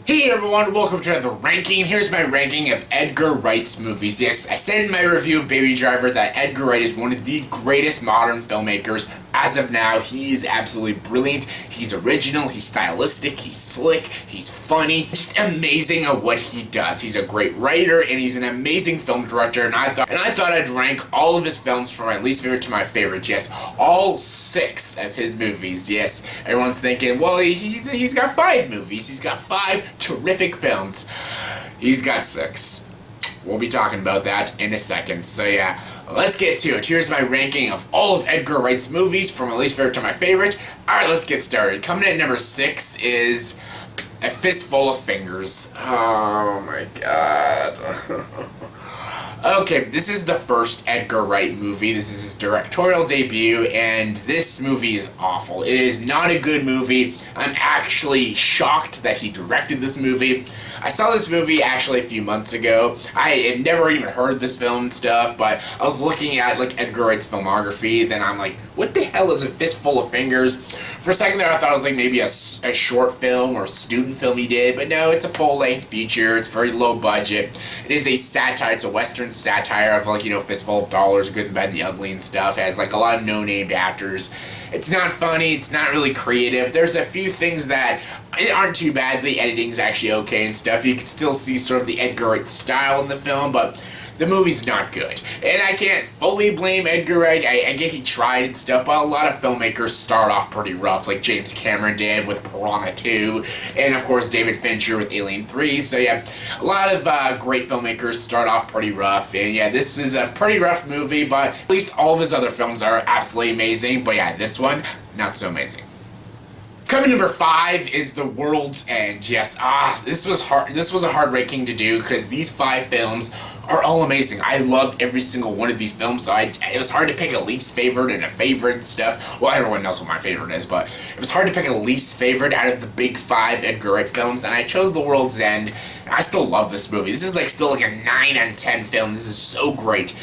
Hey everyone, welcome to another ranking. Here's my ranking of Edgar Wright's movies. Yes, I said in my review of Baby Driver that Edgar Wright is one of the greatest modern filmmakers. As of now, he's absolutely brilliant. He's original, he's stylistic, he's slick, he's funny. Just amazing at what he does. He's a great writer and he's an amazing film director, and I thought I'd rank all of his films from my least favorite to my favorite. Yes, all 6 of his movies. Yes, everyone's thinking, well, he's got 5 movies. He's got 5 terrific films. He's got 6. We'll be talking about that in a second. So yeah, let's get to it. Here's my ranking of all of Edgar Wright's movies from my least favorite to my favorite. Alright, let's get started. Coming in at number 6 is A Fistful of Fingers. Oh my god. Okay, this is the first Edgar Wright movie. This is his directorial debut, and this movie is awful. It is not a good movie. I'm actually shocked that he directed this movie. I saw this movie actually a few months ago. I had never even heard of this film and stuff, but I was looking at like Edgar Wright's filmography, then I'm like, what the hell is A Fistful of Fingers? For a second there I thought it was like maybe a short film or student film he did, but no, it's a full-length feature. It's very low budget. It is a satire. It's a Western satire of like, you know, Fistful of Dollars, Good and Bad and the Ugly and stuff. It has like a lot of no-named actors. It's not funny, it's not really creative. There's a few things that aren't too bad. The editing's actually okay and stuff. You can still see sort of the Edgar Wright style in the film, but the movie's not good. And I can't fully blame Edgar Wright. I get he tried and stuff, but a lot of filmmakers start off pretty rough, like James Cameron did with Piranha 2, and of course David Fincher with Alien 3. So yeah, a lot of great filmmakers start off pretty rough, and yeah, this is a pretty rough movie, but at least all of his other films are absolutely amazing. But yeah, this one, not so amazing. Coming number 5 is The World's End. Yes, this was hard. This was a hard ranking to do because these 5 films are all amazing. I loved every single one of these films, so it was hard to pick a least favorite and a favorite and stuff. Well, everyone knows what my favorite is, but it was hard to pick a least favorite out of the big 5 Edgar Wright films, and I chose The World's End. I still love this movie. This is like still like a 9 out of 10 film. This is so great.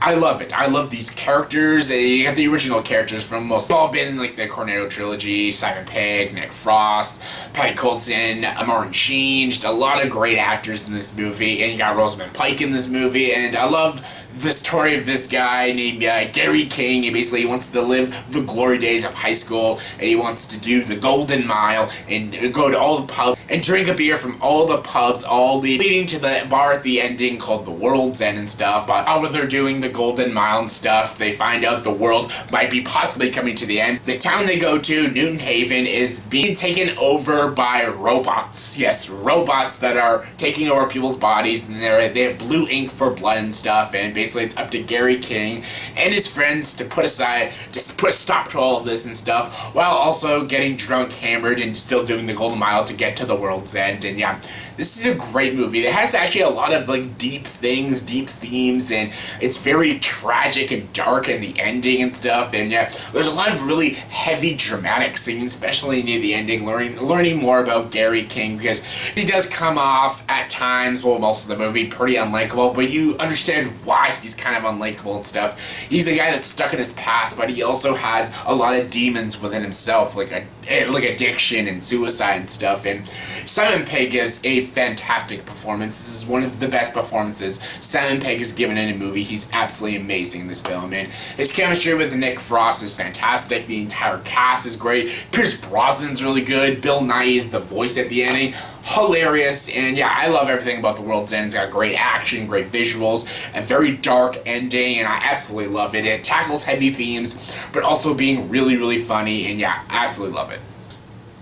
I love it. I love these characters. You have the original characters from most. They've all been in like the Cornetto trilogy: Simon Pegg, Nick Frost, Patty Coulson, Martin Sheen. Just a lot of great actors in this movie, and you got Rosamund Pike in this movie. And I love the story of this guy named Gary King. He wants to live the glory days of high school, and he wants to do the Golden Mile and go to all the pubs and drink a beer from all the pubs, all leading to the bar at the ending called The World's End and stuff. But while they're doing the Golden Mile and stuff, they find out the world might be possibly coming to the end. The town they go to, Newton Haven, is being taken over by robots. Yes, robots that are taking over people's bodies, and they have blue ink for blood and stuff, and basically it's up to Gary King and his friends to put a stop to all of this and stuff, while also getting drunk, hammered, and still doing the Golden Mile to get to the World's End. And yeah, this is a great movie. It has actually a lot of like deep things, deep themes, and it's very tragic and dark in the ending and stuff. And yeah, there's a lot of really heavy dramatic scenes, especially near the ending, learning more about Gary King, because he does come off at times, well, most of the movie, pretty unlikable, but you understand why he's kind of unlikable and stuff. He's a guy that's stuck in his past, but he also has a lot of demons within himself, like addiction and suicide and stuff. And Simon Pegg gives a fantastic performance. This is one of the best performances Simon Pegg has given in a movie. He's absolutely amazing in this film, and his chemistry with Nick Frost is fantastic. The entire cast is great. Pierce Brosnan's really good. Bill Nighy is the voice at the ending. Hilarious. And yeah, I love everything about The World's End. It's got great action, great visuals, a very dark ending, and I absolutely love it. It tackles heavy themes, but also being really, really funny, and yeah, I absolutely love it.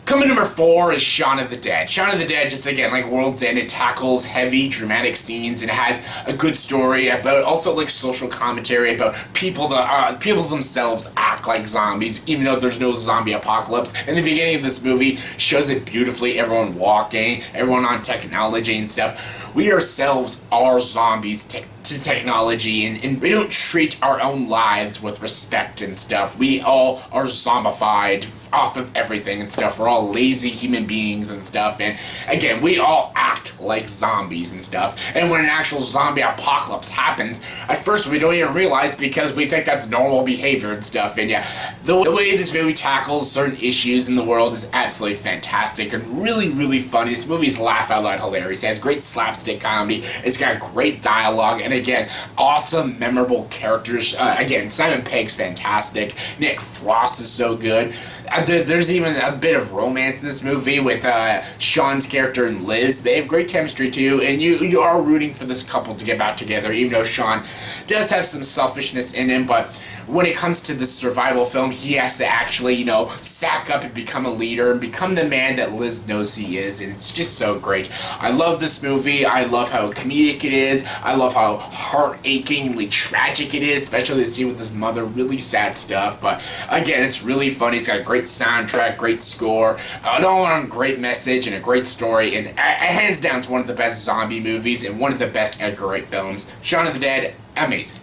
Coming number 4 is Shaun of the Dead. Shaun of the Dead, just again, like World's End, it tackles heavy, dramatic scenes, and it has a good story about also like social commentary about people themselves act like zombies, even though there's no zombie apocalypse. In the beginning of this movie, shows it beautifully, everyone walking, everyone on technology and stuff. We ourselves are zombies to technology, and we don't treat our own lives with respect and stuff. We all are zombified off of everything and stuff. We're all lazy human beings and stuff, and again, we all act act like zombies and stuff. And when an actual zombie apocalypse happens, at first we don't even realize because we think that's normal behavior and stuff. And yeah, the way this movie tackles certain issues in the world is absolutely fantastic and really, really funny. This movie's laugh out loud hilarious. It has great slapstick comedy. It's got great dialogue, and again, awesome, memorable characters. Again, Simon Pegg's fantastic. Nick Frost is so good. There's even a bit of romance in this movie with Sean's character and Liz. They have great chemistry too, and you are rooting for this couple to get back together, even though Sean does have some selfishness in him. But when it comes to this survival film, he has to actually, sack up and become a leader and become the man that Liz knows he is, and it's just so great. I love this movie. I love how comedic it is. I love how heart-achingly tragic it is, especially the scene with his mother. Really sad stuff, but again, it's really funny. It's got a great soundtrack, great score, an all-around great message, and a great story, and hands down, it's one of the best zombie movies and one of the best Edgar Wright films. Shaun of the Dead, amazing.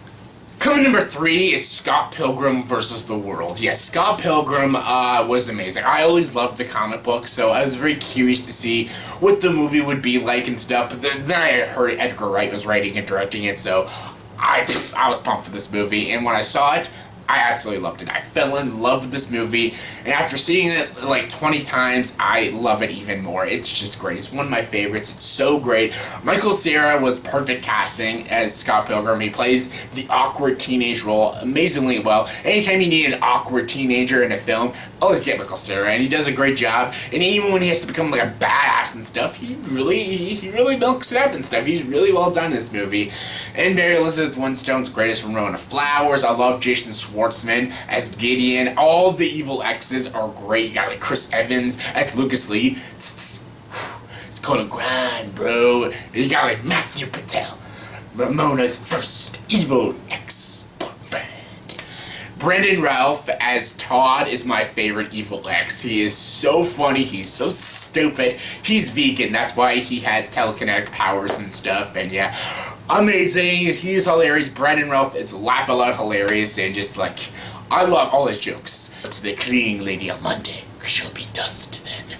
Coming number 3 is Scott Pilgrim vs. the World. Yes, Scott Pilgrim was amazing. I always loved the comic book, so I was very curious to see what the movie would be like and stuff. But then I heard Edgar Wright was writing and directing it, so I was pumped for this movie. And when I saw it, I absolutely loved it. I fell in love with this movie, and after seeing it like 20 times, I love it even more. It's just great. It's one of my favorites. It's so great. Michael Cera was perfect casting as Scott Pilgrim. He plays the awkward teenage role amazingly well. Anytime you need an awkward teenager in a film, always get Michael Cera, and he does a great job. And even when he has to become like a badass and stuff, he really milks it up and stuff. He's really well done in this movie. And Mary Elizabeth Winstead's greatest from Ramona Flowers. I love Jason Schwartzman as Gideon. All the evil exes are great. You got like Chris Evans as Lucas Lee. It's called a grind, bro. You got like Matthew Patel, Ramona's first evil ex-boyfriend. Brandon Routh as Todd is my favorite evil ex. He is so funny. He's so stupid. He's vegan. That's why he has telekinetic powers and stuff. And yeah, amazing. He's hilarious. Brandon Routh is laugh out loud hilarious, and just like, I love all his jokes. To the cleaning lady on Monday, because she'll be dust then.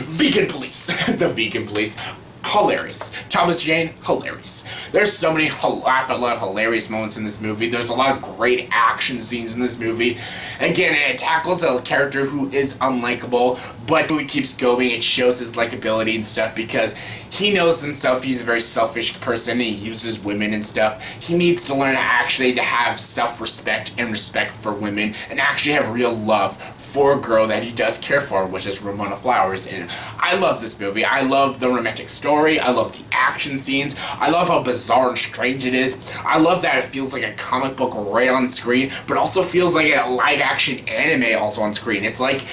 Vegan police. The vegan police. Hilarious. Thomas Jane, hilarious. There's so many laugh out loud hilarious moments in this movie. There's a lot of great action scenes in this movie. Again, it tackles a character who is unlikable, but when he keeps going, it shows his likability and stuff because he knows himself. He's a very selfish person. He uses women and stuff. He needs to learn actually to have self-respect and respect for women and actually have real love for a girl that he does care for, which is Ramona Flowers. And I love this movie. I love the romantic story. I love the action scenes. I love how bizarre and strange it is. I love that it feels like a comic book right on screen, but also feels like a live action anime also on screen. It's like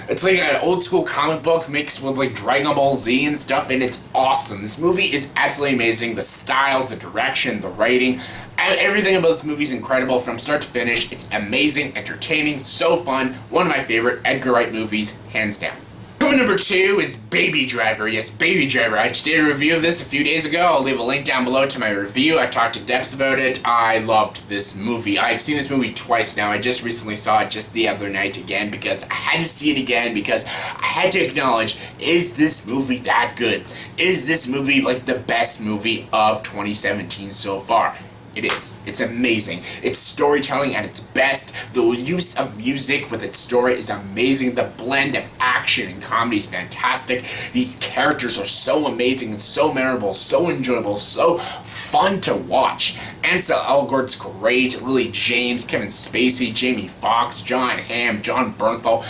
an old school comic book mixed with like Dragon Ball Z and stuff, and it's awesome. This movie is absolutely amazing. The style, the direction, the writing, everything about this movie is incredible from start to finish. It's amazing, entertaining, so fun. One of my favorite Edgar Wright movies, hands down. Coming number 2 is Baby Driver. Yes, Baby Driver. I just did a review of this a few days ago. I'll leave a link down below to my review. I talked to depths about it. I loved this movie. I've seen this movie twice now. I just recently saw it just the other night again because I had to see it again because I had to acknowledge, is this movie that good? Is this movie like the best movie of 2017 so far? It is. It's amazing. It's storytelling at its best. The use of music with its story is amazing. The blend of action and comedy is fantastic. These characters are so amazing and so memorable, so enjoyable, so fun to watch. Ansel Elgort's great. Lily James, Kevin Spacey, Jamie Foxx, John Hamm, John Bernthal.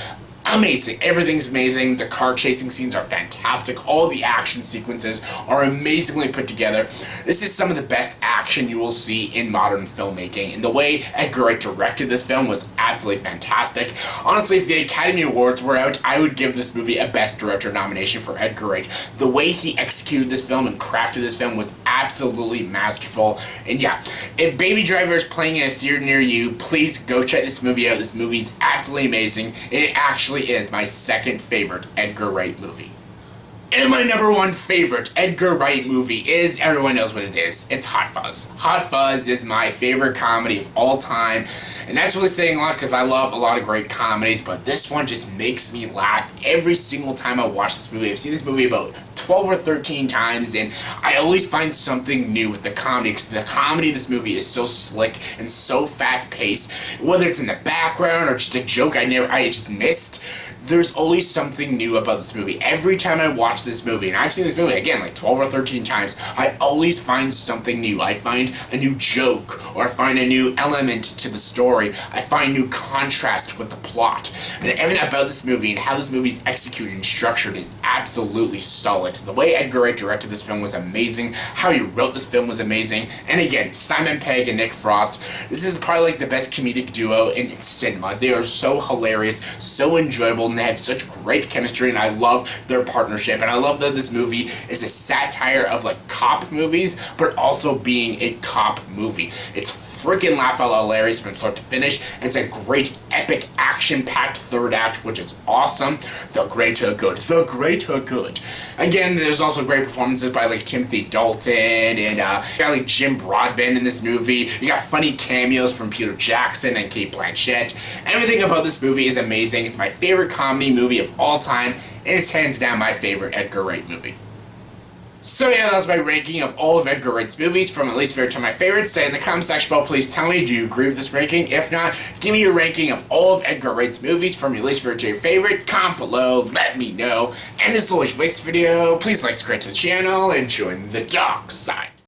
Amazing. Everything's amazing. The car chasing scenes are fantastic. All the action sequences are amazingly put together. This is some of the best action you will see in modern filmmaking. And the way Edgar Wright directed this film was absolutely fantastic. Honestly, if the Academy Awards were out, I would give this movie a Best Director nomination for Edgar Wright. The way he executed this film and crafted this film was absolutely masterful. And yeah, if Baby Driver is playing in a theater near you, please go check this movie out. This movie's absolutely amazing. It actually is my second favorite Edgar Wright movie. And my number 1 favorite Edgar Wright movie is, everyone knows what it is, it's Hot Fuzz. Hot Fuzz is my favorite comedy of all time, and that's really saying a lot because I love a lot of great comedies, but this one just makes me laugh every single time I watch this movie. I've seen this movie about 12 or 13 times, and I always find something new with the comedy, because the comedy of this movie is so slick and so fast-paced. Whether it's in the background or just a joke I just missed, there's always something new about this movie. Every time I watch this movie, and I've seen this movie, again, like 12 or 13 times, I always find something new. I find a new joke, or I find a new element to the story. I find new contrast with the plot. And everything about this movie and how this movie's executed and structured is absolutely solid. The way Edgar Wright directed this film was amazing. How he wrote this film was amazing. And again, Simon Pegg and Nick Frost, this is probably like the best comedic duo in cinema. They are so hilarious, so enjoyable, and they have such great chemistry, and I love their partnership. And I love that this movie is a satire of like cop movies, but also being a cop movie. It's freaking laugh out loud hilarious from start to finish. It's a great epic action-packed third act, which is awesome. The greater good. The greater good. Again, there's also great performances by like Timothy Dalton, and you got like Jim Broadbent in this movie. You got funny cameos from Peter Jackson and Cate Blanchett. Everything about this movie is amazing. It's my favorite comedy movie of all time, and it's hands down my favorite Edgar Wright movie. So yeah, that was my ranking of all of Edgar Wright's movies, from least favorite to my favorites. Say in the comment section below, please tell me, do you agree with this ranking? If not, give me your ranking of all of Edgar Wright's movies, from your least favorite to your favorite. Comment below, let me know. And as always for this video, please like, subscribe to the channel, and join the dark side.